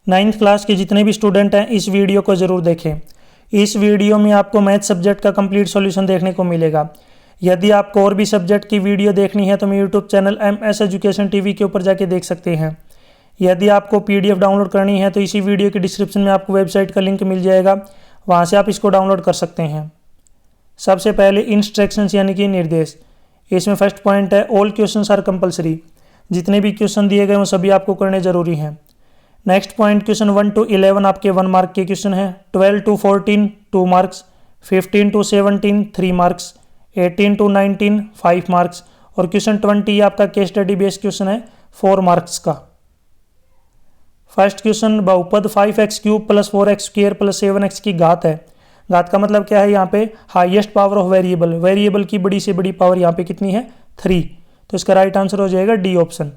9th class के जितने भी स्टूडेंट हैं इस वीडियो को ज़रूर देखें। इस वीडियो में आपको मैथ सब्जेक्ट का कंप्लीट सॉल्यूशन देखने को मिलेगा। यदि आपको और भी सब्जेक्ट की वीडियो देखनी है तो मेरे YouTube channel MS education TV के ऊपर जाके देख सकते हैं। यदि आपको PDF डाउनलोड करनी है तो इसी वीडियो के डिस्क्रिप्शन में आपको वेबसाइट का लिंक मिल जाएगा, वहाँ से आप इसको डाउनलोड कर सकते हैं। सबसे पहले इंस्ट्रक्शंस यानी कि निर्देश। इसमें फर्स्ट पॉइंट है ऑल क्वेश्चंस आर कंपलसरी। जितने भी क्वेश्चन दिए गए वो सभी आपको करने जरूरी हैं। नेक्स्ट पॉइंट क्वेश्चन 1 to 11 आपके 1 मार्क के क्वेश्चन हैं, 12 to 14 2 marks, 15 to 17 3 marks, 18 to 19 5 marks और क्वेश्चन 20 आपका केस स्टडी बेस्ड क्वेश्चन है 4 मार्क्स का। फर्स्ट क्वेश्चन बहुपद 5x³ + 4x² + 7x की घात है। घात का मतलब क्या है, यहाँ पे highest power of variable, variable की बड़ी से बड़ी पावर यहाँ पे कितनी है 3, तो इसका राइट आंसर हो जाएगा D option.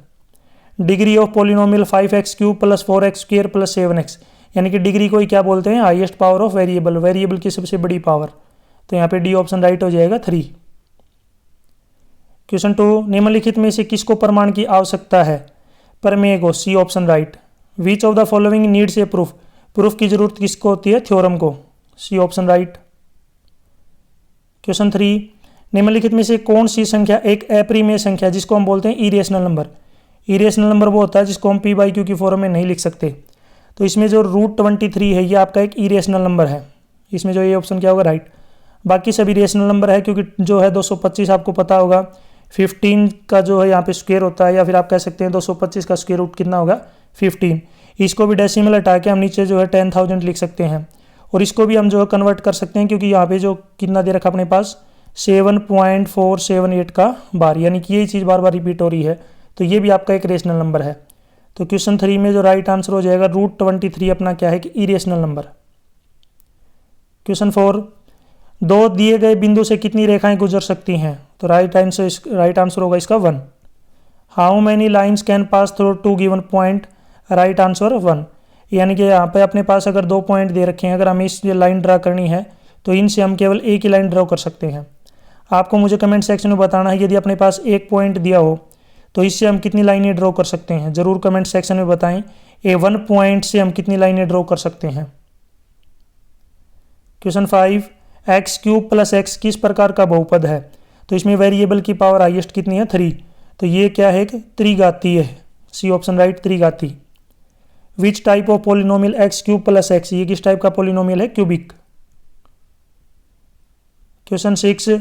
Degree of polynomial 5x³ + 4x² + 7x, यानी कि डिग्री को ही क्या बोलते हैं, highest power of variable, variable की सबसे बड़ी पावर, तो यहाँ पे डी ऑप्शन राइट हो जाएगा 3। क्वेश्चन 2 निम्नलिखित में से किसको प्रमाण की आवश्यकता है, प्रमेय को, C option right. Which of the following needs a proof, proof की जरूरत किसको होती है, थ्योरम को, सी ऑप्शन राइट। क्वेश्चन 3 निम्नलिखित में से कौन सी संख्या एक अप्रिमेय संख्या जिसको हम बोलते हैं इरेशनल नंबर। इरेशनल नंबर वो होता है जिसको हम P/Q की फॉर्म में नहीं लिख सकते। तो इसमें जो √23 है ये आपका एक इरेशनल नंबर है, इसमें जो ये ऑप्शन क्या होगा राइट। बाकी सभी रेशनल नंबर है, क्योंकि जो है 225 आपको पता होगा 15 का जो है यहाँ पे स्क्वायर होता है, या फिर आप कह सकते हैं 225 का स्क्वायर रूट कितना होगा 15। इसको भी डेसिमल हटा के हम नीचे जो है 10,000 लिख सकते हैं, और इसको भी हम जो है कन्वर्ट कर सकते हैं, क्योंकि यहाँ पे जो कितना दे रखा अपने पास 7.478 का बार, यानी कि यही चीज़ बार बार रिपीट हो रही है, तो ये भी आपका एक रेशनल नंबर है। तो क्वेश्चन 3 में जो राइट आंसर हो जाएगा √23 अपना क्या है कि इरेशनल नंबर। क्वेश्चन 4 दो दिए गए बिंदु से कितनी रेखाएं गुजर सकती हैं, तो राइट आंसर होगा इसका 1। How many lines can pass through 2 given point, right answer 1। यानी कि यहाँ पे अपने पास अगर 2 पॉइंट दे रखे हैं, अगर हमें इस लाइन ड्रा करनी है तो इनसे हम केवल एक ही लाइन ड्रा कर सकते हैं। आपको मुझे कमेंट सेक्शन में बताना है, यदि अपने पास एक पॉइंट दिया हो तो इससे हम कितनी लाइनें ड्रॉ कर सकते हैं, ज़रूर कमेंट सेक्शन में बताएं। A1 पॉइंट से हम कितनी लाइनें ड्रॉ कर सकते हैं। क्वेश्चन 5 x³ + x किस प्रकार का बहुपद है, तो इसमें वेरिएबल की पावर हाईएस्ट कितनी है 3, तो ये क्या है कि त्रिघातीय है, सी ऑप्शन राइट त्रिघाती। Which type of polynomial x³ + x, ये किस टाइप का पॉलिनोमियल है, क्यूबिक। क्वेश्चन 6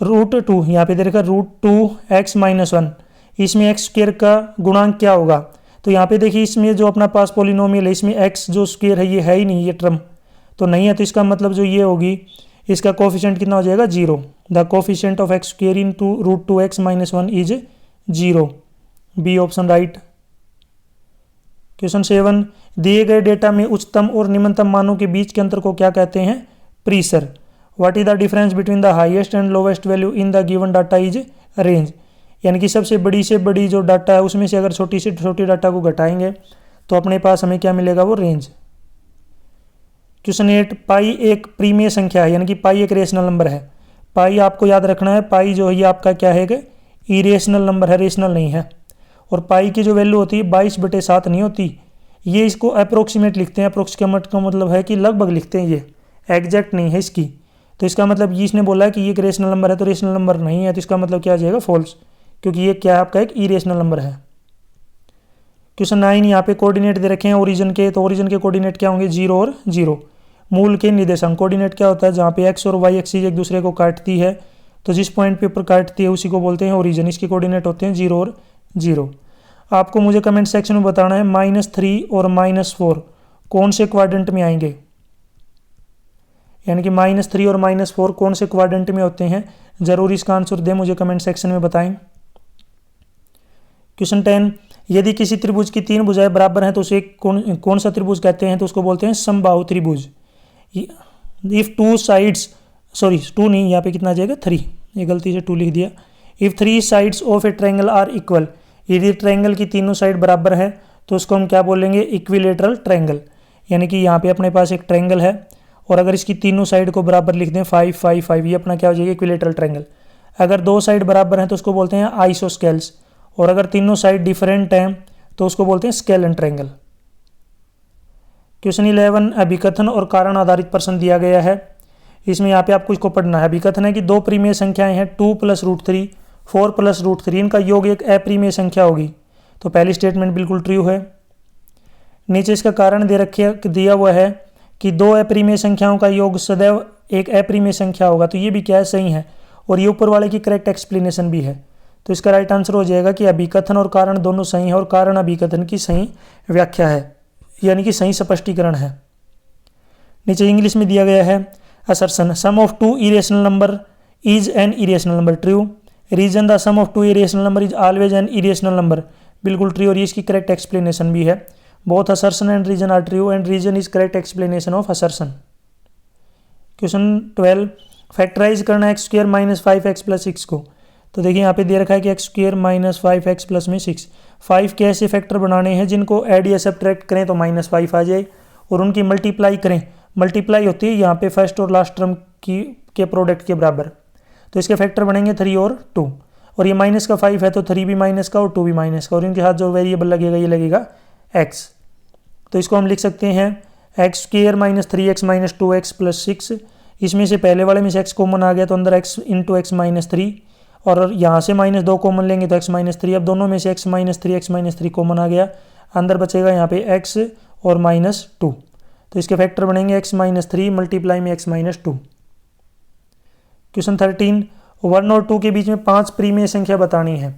√2, यहाँ पे दे रखा √2x - 1, इसमें x² का गुणांक क्या होगा, तो यहाँ पे देखिए इसमें जो अपना पास पॉलिनोमियल है इसमें x जो स्क्वायर है ये है ही नहीं, ये टर्म तो नहीं है, तो इसका मतलब जो ये होगी इसका कोफिशिएंट कितना हो जाएगा 0। The coefficient of x² in √2x - 1 is 0, B option right. Question 7 दिए गए डेटा में उच्चतम और निम्नतम मानों के बीच के अंतर को क्या कहते हैं, प्रीसर। What is the difference between the highest and lowest value in the given data is range, यानी कि सबसे बड़ी से बड़ी जो डाटा है उसमें से अगर छोटी से छोटी डाटा को घटाएंगे तो अपने पास हमें क्या मिलेगा, वो रेंज। क्वेश्चन 8 पाई एक प्रीमेय संख्या है, यानी कि पाई एक रेशनल नंबर है। पाई आपको याद रखना है, पाई जो है ये आपका क्या है कि इरेशनल नंबर है, रेशनल नहीं है। और पाई की जो वैल्यू होती है 22/7 नहीं होती, ये इसको अप्रोक्सीमेट लिखते हैं। अप्रोक्सीमेट का मतलब है कि लगभग लिखते हैं, ये एग्जैक्ट नहीं है इसकी। तो इसका मतलब ये इसने बोला है कि ये एक रेशनल नंबर है, तो रेशनल नंबर नहीं है, तो इसका मतलब क्या आ जाएगा फॉल्स, क्योंकि ये क्या है आपका एक इरेशनल नंबर है। क्वेश्चन 9 यहाँ पे कोऑर्डिनेट दे रखे हैं ओरिजिन के, तो ओरिजिन के कोऑर्डिनेट क्या होंगे 0 और 0। मूल के निर्देशांक कोऑर्डिनेट क्या होता है, जहाँ पे x और y एक्सिस एक दूसरे को काटती है, तो जिस पॉइंट पे ऊपर काटती है उसी को बोलते हैं ओरिजिन। इसके कोऑर्डिनेट होते हैं 0 और 0। आपको मुझे कमेंट सेक्शन में बताना है -3 और -4 कौन से क्वाड्रेंट में आएंगे, यानी कि -3 और -4 कौन से क्वाड्रेंट में होते हैं, जरूर इसका आंसर दें, मुझे कमेंट सेक्शन में बताएं। क्वेश्चन 10 यदि किसी त्रिभुज की 3 भुजाएं बराबर हैं तो उसे कौन सा त्रिभुज कहते हैं, तो उसको बोलते हैं समबाहु त्रिभुज। इफ 2 साइड्स, सॉरी 2 नहीं, यहाँ पे कितना आ जाएगा 3, ये गलती से 2 लिख दिया। If 3 sides of a triangle are equal, यदि ट्रायंगल की तीनों साइड बराबर है तो उसको हम क्या बोलेंगे, इक्विलेटरल ट्रायंगल। यानी कि यहाँ पे अपने पास एक ट्रायंगल है और अगर इसकी तीनों साइड को बराबर लिख दें 5 5 5, ये अपना क्या हो जाएगा, इक्विलेटरल ट्रायंगल। अगर 2 साइड बराबर हैं तो उसको बोलते हैं आइसोस्केल्स, और अगर तीनों साइड डिफरेंट हैं तो उसको बोलते हैं स्केल एंड ट्रायंगल। क्वेश्चन 11 अभिकथन और कारण आधारित प्रश्न दिया गया है। इसमें यहाँ पे आपको इसको पढ़ना है। अभिकथन है कि दो परिमेय संख्याएं हैं 2 + √3, 4 + √3, इनका योग एक अपरिमेय संख्या होगी। तो पहली स्टेटमेंट बिल्कुल ट्रू है। नीचे इसका कारण दिया हुआ है कि दो अपरिमेय संख्याओं का योग सदैव एक अपरिमेय संख्या होगा। तो ये भी क्या है, सही है। और ये ऊपर वाले की करेक्ट एक्सप्लेनेशन भी है। तो इसका राइट आंसर हो जाएगा कि अभिकथन और कारण दोनों सही है और कारण अभिकथन की सही व्याख्या है, यानी कि सही स्पष्टीकरण है। नीचे इंग्लिश में दिया गया है assertion, sum of two irrational number is an irrational number, true. Reason, the sum of two irrational number is always an irrational number, बिल्कुल ट्रू। और ये इसकी करेक्ट एक्सप्लेनेशन भी है। Both assertion and reason are true and reason is correct explanation of assertion. Question 12, factorise करना x² - 5x + 6 को। तो देखिए यहाँ पे दे रखा है कि x² - 5x + में 6, 5 के ऐसे फैक्टर बनाने हैं जिनको ऐड या सब्ट्रैक्ट करें तो -5 आ जाए, और उनकी मल्टीप्लाई करें। मल्टीप्लाई होती है यहाँ पे फर्स्ट और लास्ट टर्म के प्रोडक्ट के बराबर। तो इसके फैक्टर बनेंगे 3 और 2, और ये माइनस का 5 है तो 3 भी माइनस का और 2 भी माइनस का, और इनके साथ जो वेरिएबल लगेगा ये लगेगा x। तो इसको हम लिख सकते हैं x² - 3x - 2x + 6। इसमें से पहले वाले में से x कॉमन आ गया तो अंदर x × x - 3, और यहाँ से -2 कॉमन लेंगे तो x - 3। अब दोनों में से x - 3 x - 3 कॉमन आ गया, अंदर बचेगा यहाँ पे x और -2। तो इसके फैक्टर बनेंगे x - 3 मल्टीप्लाई में x - 2। क्वेश्चन 13, 1 और 2 के बीच में 5 परिमेय संख्या बतानी है।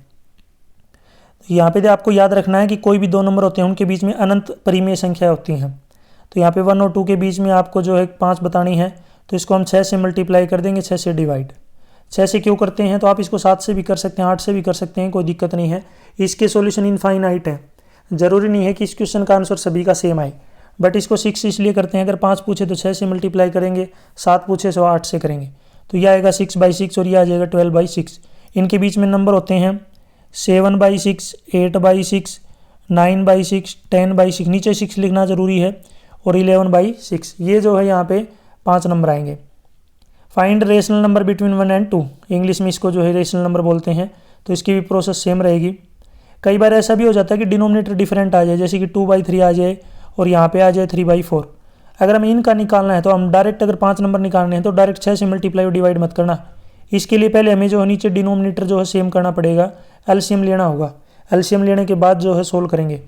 यहाँ पे आपको याद रखना है कि कोई भी दो नंबर होते हैं उनके बीच में अनंत परिमेय संख्या होती हैं। तो यहाँ पे 1 और 2 के बीच में आपको जो है 5 बतानी है। तो इसको हम 6 से मल्टीप्लाई कर देंगे, 6 से डिवाइड। 6 से क्यों करते हैं, तो आप इसको 7 से भी कर सकते हैं, 8 से भी कर सकते हैं, कोई दिक्कत नहीं है। इसके सॉल्यूशन इनफाइनाइट है, ज़रूरी नहीं है कि इस क्वेश्चन का आंसर सभी का सेम आए। बट इसको 6 इसलिए करते हैं, अगर 5 पूछे तो 6 से मल्टीप्लाई करेंगे, 7 पूछे तो 8 से करेंगे। तो यह आएगा 6/6 और यह आ जाएगा 12/6। इनके बीच में नंबर होते हैं 7/6, 8/6, 9/6, 10/6, नीचे 6 लिखना ज़रूरी है, और 11/6। ये जो है यहाँ पे 5 नंबर आएंगे। Find rational number between 1 and 2, English में इसको जो है रेशनल नंबर बोलते हैं। तो इसकी भी प्रोसेस सेम रहेगी। कई बार ऐसा भी हो जाता है कि डिनोमिनेटर डिफरेंट आ जाए, जैसे कि 2/3 आ जाए और यहाँ पे आ जाए 3/4। अगर हमें इनका निकालना है तो हम डायरेक्ट, अगर 5 नंबर निकालने हैं तो डायरेक्ट 6 से मल्टीप्लाई और डिवाइड मत करना। इसके लिए पहले हमें जो है नीचे डिनोमिनेटर जो है सेम करना पड़ेगा, एलसीएम लेना होगा। एलसीएम लेने के बाद जो है सोल्व करेंगे।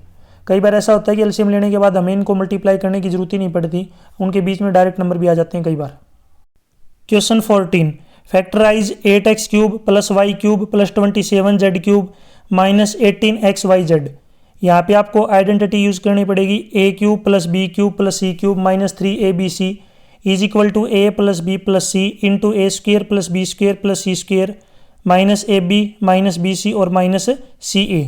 कई बार ऐसा होता है कि एलसीएम लेने के बाद हमें इनको मल्टीप्लाई करने की जरूरत ही नहीं पड़ती, उनके बीच में डायरेक्ट नंबर भी आ जाते हैं कई बार। Question 14, factorise 8x³ + y³ + 27z³ - 18xyz। यहाँ पे आपको आइडेंटिटी यूज करनी पड़ेगी, a³ + b³ + c³ - 3abc is equal to a + b + c into a² + b² + c² -ab -bc और -ca।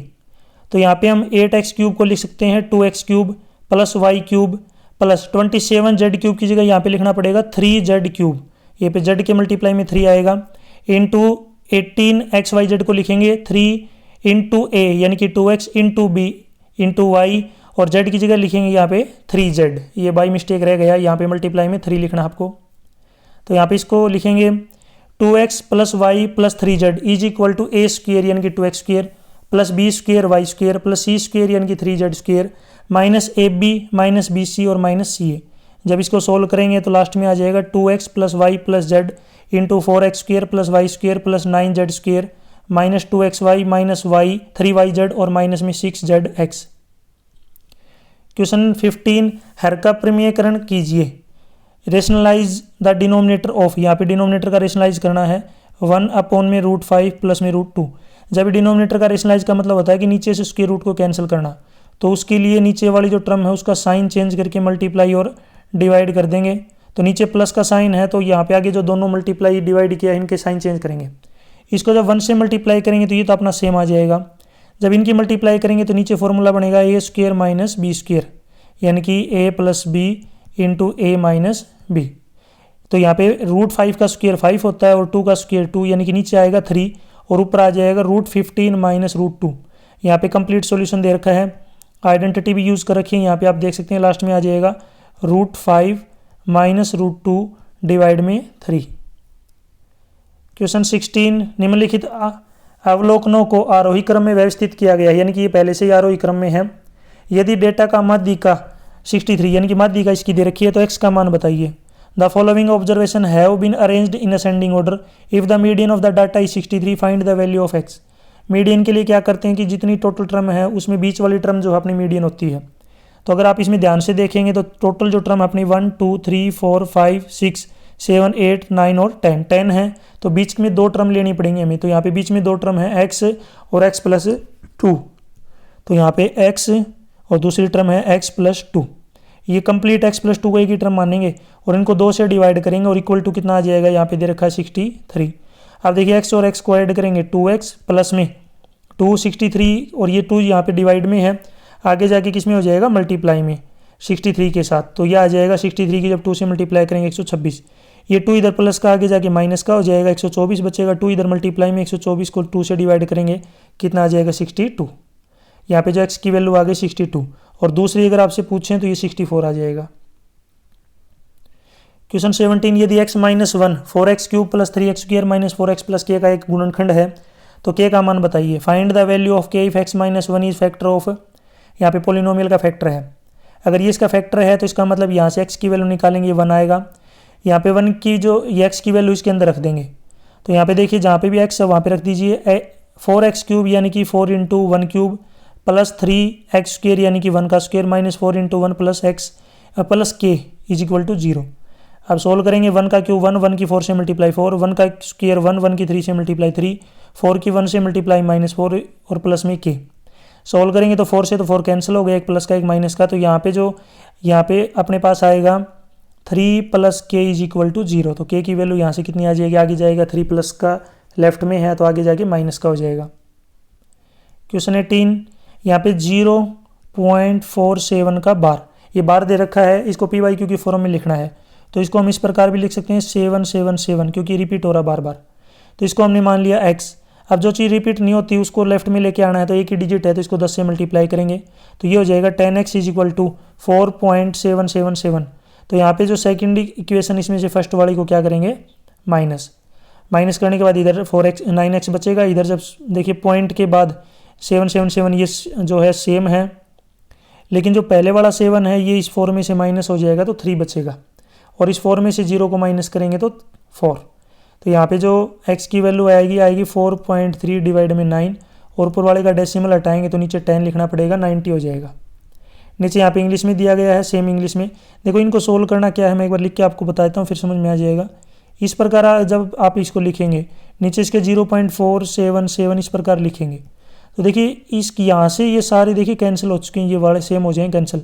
तो यहाँ पे हम 8x³ को लिख सकते हैं 2x³ + y³ + 27z³ की जगह यहाँ पे लिखना पड़ेगा 3z³। ये पे z के मल्टीप्लाई में 3 आएगा, इंटू 18xyz को लिखेंगे 3 इंटू a यानी कि 2x into b into y, और z की जगह लिखेंगे यहाँ पे 3z। ये बाई मिस्टेक रह गया, यहाँ पे मल्टीप्लाई में 3 लिखना आपको। तो यहाँ पे इसको लिखेंगे 2x + y + 3z is equal to a² यानी कि 2x² + b² y² + c² यानी कि 3z² -ab -bc और -ca। जब इसको सोल्व करेंगे तो लास्ट में आ जाएगा 2x + y + z into 4x² + y² + 9z² -2xy -y 3yz और माइनस में 6zx। क्वेश्चन 15, हर का प्रमेयकरण कीजिए। रेशनलाइज द डिनोमिनेटर ऑफ, यहाँ पे डिनोमिनेटर का रेशनलाइज करना है 1/√5 + में √2। जब डिनोमिनेटर का रेशनलाइज का मतलब होता है कि नीचे से उसके रूट को कैंसिल करना, तो उसके लिए नीचे वाली जो टर्म है उसका साइन चेंज करके मल्टीप्लाई और डिवाइड कर देंगे। तो नीचे प्लस का साइन है तो यहाँ पे आगे जो दोनों मल्टीप्लाई डिवाइड किया है इनके साइन चेंज करेंगे। इसको जब 1 से मल्टीप्लाई करेंगे तो ये तो अपना सेम आ जाएगा। जब इनकी मल्टीप्लाई करेंगे तो नीचे फॉर्मूला बनेगा a² - b², यानी कि a + b into a - b। तो यहाँ पे √5 का स्क्वायर 5 होता है और 2 का स्क्वायर 2, यानी कि नीचे आएगा 3 और ऊपर आ जाएगा √15 - √2। यहाँ पे कंप्लीट सॉल्यूशन दे रखा है, आइडेंटिटी भी यूज़ कर रखी है। यहाँ पे आप देख सकते हैं लास्ट में आ जाएगा √5 - √2 डिवाइड में 3। क्वेश्चन 16, निम्नलिखित अवलोकनों को आरोही क्रम में व्यवस्थित किया गया है, यानी कि ये पहले से ही आरोही क्रम में है। यदि डेटा का माध्यिका 63 यानी कि माध्यिका इसकी दे रखी है, तो x का मान बताइए। The following observation have been arranged in ascending order. If the median of the data is 63 find the value of x। Median के लिए क्या करते हैं कि जितनी टोटल टर्म है उसमें बीच वाली टर्म जो है अपनी मीडियन होती है। तो अगर आप इसमें ध्यान से देखेंगे तो टोटल जो टर्म अपनी 1 2 3 4 5 6 7 8 9 और 10 है, तो बीच में 2 टर्म लेनी पड़ेंगी हमें। तो यहाँ पे बीच में 2 टर्म है x और x प्लस 2, तो यहाँ पे x और दूसरी टर्म है x प्लस 2। ये कंप्लीट x प्लस 2 को एक ही टर्म मानेंगे और इनको 2 से डिवाइड करेंगे और इक्वल टू कितना आ जाएगा, यहाँ पे दे रखा है 63। अब देखिए x और x को ऐड करेंगे, 2x प्लस में 2 63 और ये 2 यहाँ पे डिवाइड में है, आगे जाके किस में हो जाएगा, मल्टीप्लाई में 63 के साथ। तो यह आ जाएगा 63 की जब 2 से मल्टीप्लाई करेंगे 126। ये 2 इधर प्लस का आगे जाके माइनस का हो जाएगा, 124 बचेगा। 2 इधर मल्टीप्लाई में 124 को 2 से डिवाइड करेंगे, कितना आ जाएगा 62। यहाँ पे जो x की वैल्यू आ गई 62 और दूसरी अगर आपसे पूछें तो ये 64 आ जाएगा। क्वेश्चन 17, यदि x minus 1 4x cube plus 3x square minus 4x plus k का एक गुणनखंड है तो k का मान बताइए। Find the value of k if x minus 1 is factor of, यहाँ पे पोलिनोमियल का फैक्टर है। अगर ये इसका फैक्टर है तो इसका मतलब यहाँ से x की वैल्यू निकालेंगे 1 आएगा, यहाँ पे 1 की जो ये x की वैल्यू इसके अंदर रख देंगे। तो यहाँ पे देखिए जहाँ पे भी x है वहाँ पे रख दीजिए 4x क्यूब यानी कि 4 into 1 cube plus 3x square यानी कि 1 का square minus 4 into 1 plus x plus k is equal to 0। अब सोल्व करेंगे, 1 का क्यूब 1, 1 की 4 से मल्टीप्लाई 4, 1 का स्क्वेयर 1, 1 की 3 से मल्टीप्लाई 3, 4 की 1 से मल्टीप्लाई -4 और प्लस में k। सोल्व करेंगे तो 4 से तो 4 कैंसिल हो गया, एक प्लस का एक माइनस का, तो यहाँ पे अपने पास आएगा 3 plus k is equal to 0। तो k की वैल्यू यहाँ से कितनी आ जाएगी, आगे जाएगा 3 प्लस का लेफ्ट में है तो आगे जाके माइनस का हो जाएगा। क्वेश्चन 18, यहाँ पे 0.47 का बार, ये बार दे रखा है, इसको PYQ की फॉर्म में लिखना है। तो इसको हम इस प्रकार भी लिख सकते हैं 777 क्योंकि रिपीट हो रहा बार बार। तो इसको हमने मान लिया x। अब जो चीज़ रिपीट नहीं होती उसको लेफ्ट में लेके आना है, तो एक ही डिजिट है तो इसको 10 से मल्टीप्लाई करेंगे तो ये हो जाएगा 10x इज इक्वल टू 4.777। तो यहाँ पे जो सेकंड इक्वेशन इसमें से फर्स्ट वाली को क्या करेंगे, माइनस करने के बाद इधर 9x बचेगा। इधर जब देखिए पॉइंट के बाद 777 ये जो है सेम है, लेकिन जो पहले वाला 7 है ये इस 4 में से माइनस हो जाएगा तो 3 बचेगा और इस 4 में से 0 को माइनस करेंगे तो 4। तो यहाँ पे जो x की वैल्यू आएगी 4.3 डिवाइड में 9 और ऊपर वाले का डेसिमल हटाएंगे तो नीचे 10 लिखना पड़ेगा, 90 हो जाएगा। नीचे यहाँ पे इंग्लिश में दिया गया है, सेम इंग्लिश में। देखो इनको सोल्व करना क्या है मैं एक बार लिख के आपको बताता हूँ, फिर समझ में आ जाएगा। इस प्रकार जब आप इसको लिखेंगे नीचे इसके 0.477 इस प्रकार लिखेंगे तो देखिए इसकी यहाँ से ये सारे देखिए कैंसिल हो चुके हैं, ये वाले सेम हो जाएंगे कैंसिल।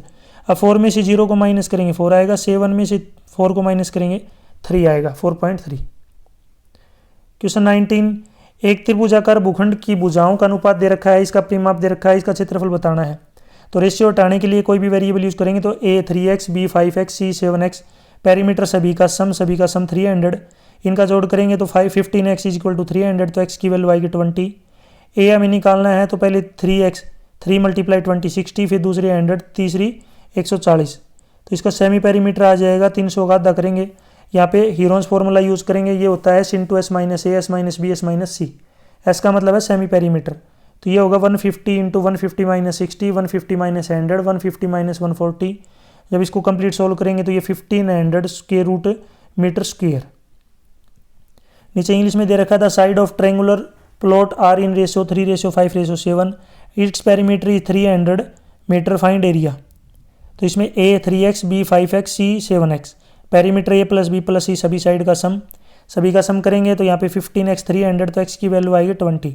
अब 4 में से 0 को माइनस करेंगे 4 आएगा, 7 में से 4 को माइनस करेंगे 3 आएगा, 4.3। क्वेश्चन 19, एक त्रिभुजाकार भूखंड की भुजाओं का अनुपात दे रखा है, इसका परिमाप दे रखा है, इसका क्षेत्रफल बताना है। तो रेशियो हटाने के लिए कोई भी वेरिएबल यूज करेंगे तो a 3x, b 5x, c 7x, perimeter सभी का सम 300, इनका जोड़ करेंगे तो 15x इज इक्वल टू 300, तो x की वैल्यू आएगी 20। a हमें निकालना है तो पहले 3x 3 मल्टीप्लाई 20 60, फिर दूसरी 100, तीसरी 140। तो इसका सेमी पेरीमीटर आ जाएगा 300 का आधा करेंगे, यहाँ पे हीरोन्स फार्मूला यूज़ करेंगे, ये होता है s into S minus A S minus B S minus C. S का मतलब है सेमी पेरीमीटर, तो ये होगा 150 इंटू 150 माइनस 60, 150 माइनस 100, 150 माइनस 140। जब इसको कंप्लीट सोल्व करेंगे तो ये 1500 स्क्वायर रूट मीटर स्क्वायर। नीचे इंग्लिश में दे रखा था side of triangular plot are in ratio 3:5:7, its perimeter is 300 metre, find area. तो इसमें a 3x, b 5x, c 7x, perimeter a plus b plus c सभी साइड का sum करेंगे तो यहाँ पे 15x 300, तो x की वैल्यू आएगी 20।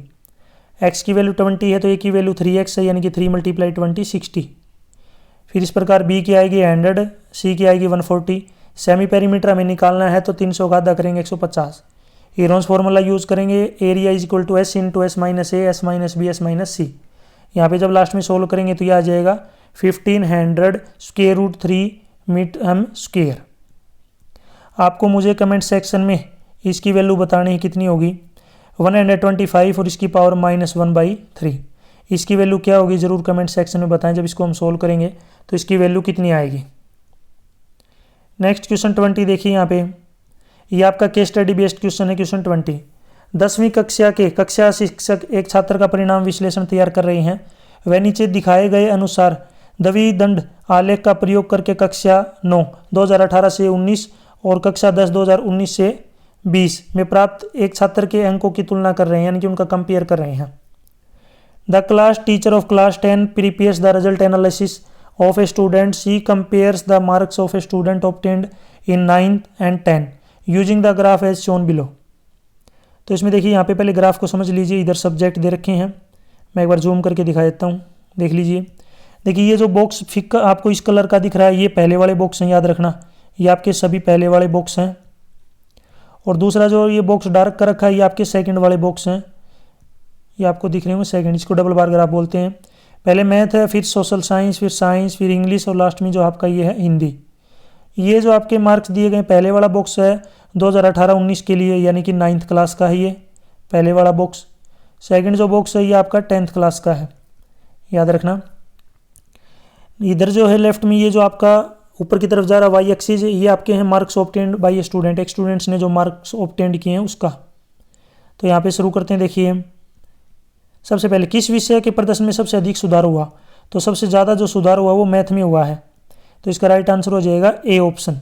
x की वैल्यू 20 है तो a की वैल्यू 3x है यानी कि 3 मल्टीप्लाई 20 60। फिर इस प्रकार b की आएगी 100, c की आएगी 140। सेमी पेरीमीटर हमें निकालना है तो 300 का आधा करेंगे 150। हीरोन्स फार्मूला यूज़ करेंगे, area is equal to s into S minus A S minus B S minus c. यहाँ पे जब लास्ट में सोल्व करेंगे तो ये आ जाएगा 1500 स्क्वायर रूट 3 मीटर स्क्वायर। आपको मुझे कमेंट सेक्शन में इसकी वैल्यू बतानी है कितनी होगी, 125 और इसकी पावर -1/3। इसकी वैल्यू क्या होगी ज़रूर कमेंट सेक्शन में बताएं। जब इसको हम सोल्व करेंगे तो इसकी वैल्यू कितनी आएगी। नेक्स्ट क्वेश्चन 20 देखिए, यहाँ पे ये आपका केस स्टडी बेस्ड क्वेश्चन है। क्वेश्चन 20, 10वीं कक्षा के कक्षा शिक्षक एक छात्र का परिणाम विश्लेषण तैयार कर रहे हैं। वह नीचे दिखाए गए अनुसार द्विदंड आलेख का प्रयोग करके कक्षा 9 2018 से 19 और कक्षा 10 2019 से 20 में प्राप्त एक छात्र के अंकों की तुलना कर रहे हैं, यानी कि उनका कंपेयर कर रहे हैं। The class teacher of class 10 prepares the result analysis of a student. She compares the marks of a student obtained in 9th and 10 using the graph as shown below. तो इसमें देखिए यहाँ पे पहले ग्राफ को समझ लीजिए। इधर सब्जेक्ट दे रखे हैं, मैं एक बार जूम करके दिखा देता हूँ, देख लीजिए। देखिए ये जो बॉक्स फिक्का आपको इस कलर का दिख रहा है, ये पहले वाले बॉक्स हैं, याद रखना ये आपके सभी पहले वाले बॉक्स हैं। और दूसरा जो ये बॉक्स डार्क कर रखा है, ये आपके सेकंड वाले बॉक्स हैं, ये आपको दिख रहे होंगे सेकंड, इसको डबल बार ग्राफ बोलते हैं। पहले मैथ है, फिर सोशल साइंस, फिर साइंस, फिर इंग्लिश और लास्ट में जो आपका ये है हिंदी। ये जो आपके मार्क्स दिए गए पहले वाला बॉक्स है 2018-19 के लिए, यानी कि 9th क्लास का है ये पहले वाला बॉक्स। सेकंड जो बॉक्स है ये आपका 10th क्लास का है, याद रखना। इधर जो है लेफ्ट में ये जो आपका ऊपर की तरफ जा रहा वाई एक्सिस, ये आपके हैं मार्क्स ऑब्टेन्ड बाय स्टूडेंट, एक स्टूडेंट्स ने जो मार्क्स ऑब्टेन्ड किए हैं उसका। तो यहाँ पे शुरू करते हैं। देखिए सबसे पहले किस विषय के प्रदर्शन में सबसे अधिक सुधार हुआ, तो सबसे ज़्यादा जो सुधार हुआ वो मैथ में हुआ है, तो इसका राइट आंसर हो जाएगा ए ऑप्शन।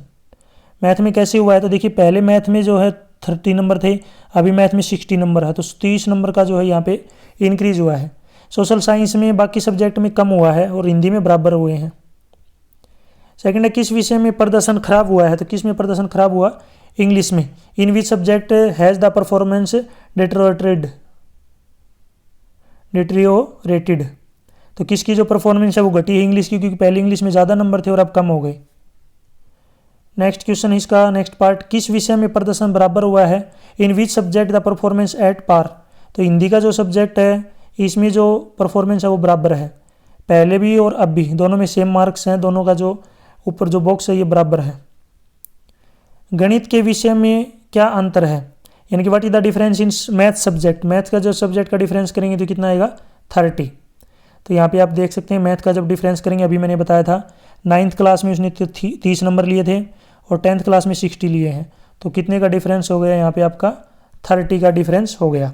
मैथ में कैसे हुआ है, तो देखिए पहले मैथ में जो है 30 नंबर थे, अभी मैथ में 60 नंबर है, तो 30 नंबर का जो है यहाँ पे इंक्रीज हुआ है। सोशल साइंस में बाकी सब्जेक्ट में कम हुआ है और हिंदी में बराबर हुए हैं। सेकंड है किस विषय में प्रदर्शन खराब हुआ है, तो किस में प्रदर्शन खराब हुआ, इंग्लिश में। In which subject has the performance deteriorated, तो किसकी जो परफॉर्मेंस है वो घटी है इंग्लिश की, क्योंकि पहले इंग्लिश में ज़्यादा नंबर थे और अब कम हो गए। नेक्स्ट क्वेश्चन है इसका नेक्स्ट पार्ट, किस विषय में प्रदर्शन बराबर हुआ है, in which subject the performance at par, तो हिंदी का जो सब्जेक्ट है इसमें जो परफॉर्मेंस है वो बराबर है, पहले भी और अब भी दोनों में सेम मार्क्स हैं, दोनों का जो ऊपर जो बॉक्स है ये बराबर है। गणित के विषय में क्या अंतर है, यानी कि what is the difference in math subject, math का जो सब्जेक्ट का डिफरेंस करेंगे तो कितना आएगा 30। तो यहाँ पे आप देख सकते हैं मैथ का जब डिफरेंस करेंगे, अभी मैंने बताया था 9th क्लास में उसने 30 नंबर लिए थे और 10th क्लास में 60 लिए हैं, तो कितने का डिफरेंस हो गया यहाँ पे आपका 30 का डिफरेंस हो गया।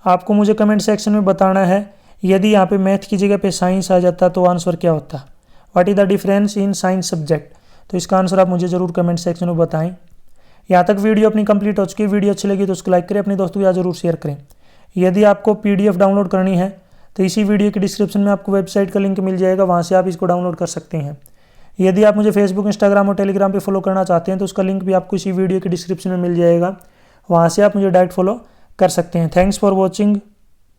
आपको मुझे कमेंट सेक्शन में बताना है यदि यहाँ पे मैथ की जगह पे साइंस आ जाता तो आंसर क्या होता, what is the difference in science subject, तो इसका आंसर आप मुझे ज़रूर कमेंट सेक्शन में बताएं। यहाँ तक वीडियो अपनी कंप्लीट हो चुकी है, वीडियो अच्छी लगी तो उसको लाइक करें, अपने दोस्तों के साथ जरूर शेयर करें। यदि आपको PDF डाउनलोड करनी है तो इसी वीडियो के डिस्क्रिप्शन में आपको वेबसाइट का लिंक मिल जाएगा, वहाँ से आप इसको डाउनलोड कर सकते हैं। यदि आप मुझे फेसबुक, इंस्टाग्राम और टेलीग्राम पे फॉलो करना चाहते हैं तो उसका लिंक भी आपको इसी वीडियो के डिस्क्रिप्शन में मिल जाएगा, वहाँ से आप मुझे डायरेक्ट फॉलो कर सकते हैं। Thanks for watching.